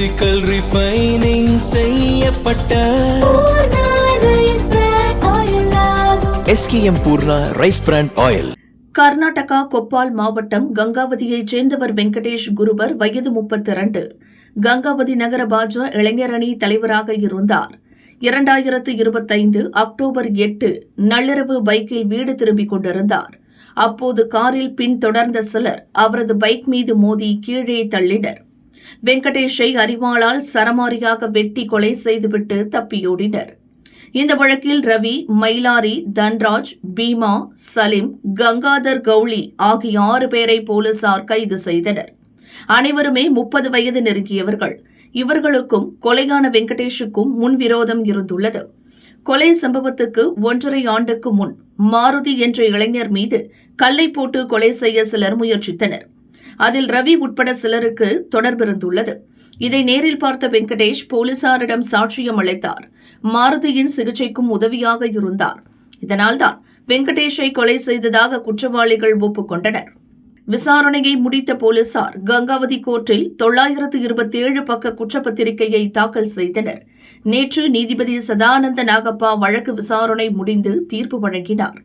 Physical refining செய்யப்பட்ட SKM Poorna rice brand oil. Karnataka Koppal மாவட்டம் கங்காவதியைச் சேர்ந்தவர் வெங்கடேஷ் குருவர், வயது 32. கங்காவதி நகர பாஜக இளைஞரணி தலைவராக இருந்தார். 2025 அக்டோபர் 8 நள்ளிரவு பைக்கில் வீடு திரும்பிக் கொண்டிருந்தார். அப்போது காரில் பின்தொடர்ந்த சிலர் அவரது பைக் மீது மோதி கீழே தள்ளினர். வெங்கடேஷை அரிவாளால் சரமாரியாக வெட்டி கொலை செய்துவிட்டு தப்பியோடினர். இந்த வழக்கில் ரவி, மயிலாரி, தன்ராஜ், பீமா, சலீம், கங்காதர் கவுளி ஆகிய 6 பேரை போலீசார் கைது செய்தனர். அனைவருமே 30 வயது நெருங்கியவர்கள். இவர்களுக்கும் கொலையான வெங்கடேஷுக்கும் முன்விரோதம் இருந்துள்ளது. கொலை சம்பவத்துக்கு 1.5 ஆண்டுக்கு முன் மாருதி என்ற இளைஞர் மீது கல்லை போட்டு கொலை செய்ய சிலர் முயற்சித்தனர். அதில் ரவி உட்பட சிலருக்கு தொடர்பிருந்துள்ளது. இதை நேரில் பார்த்த வெங்கடேஷ் போலீசாரிடம் சாட்சியம் அளித்தார். மாருதியின் சிகிச்சைக்கும் உதவியாக இருந்தார். இதனால்தான் வெங்கடேஷை கொலை செய்ததாக குற்றவாளிகள் ஒப்புக்கொண்டனர். விசாரணையை முடித்த போலீசார் கங்காவதி கோர்ட்டில் 927 பக்க குற்றப்பத்திரிகையை தாக்கல் செய்தனர். நேற்று நீதிபதி சதானந்த நாகப்பா வழக்கு விசாரணை முடிந்து தீர்ப்பு வழங்கினார்.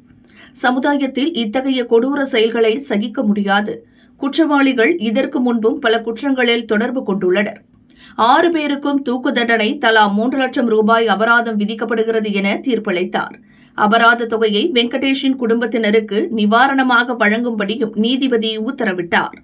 சமுதாயத்தில் இத்தகைய கொடூர செயல்களை சகிக்க முடியாது. குற்றவாளிகள் இதற்கு முன்பும் பல குற்றங்களில் தொடர்பு கொண்டுள்ளனர். 6 பேருக்கும் தூக்கு தண்டனை, தலா 3 லட்சம் ரூபாய் அபராதம் விதிக்கப்படுகிறது என தீர்ப்பளித்தார். அபராத தொகையை வெங்கடேஷின் குடும்பத்தினருக்கு நிவாரணமாக வழங்கும்படியும் நீதிபதி உத்தரவிட்டார்.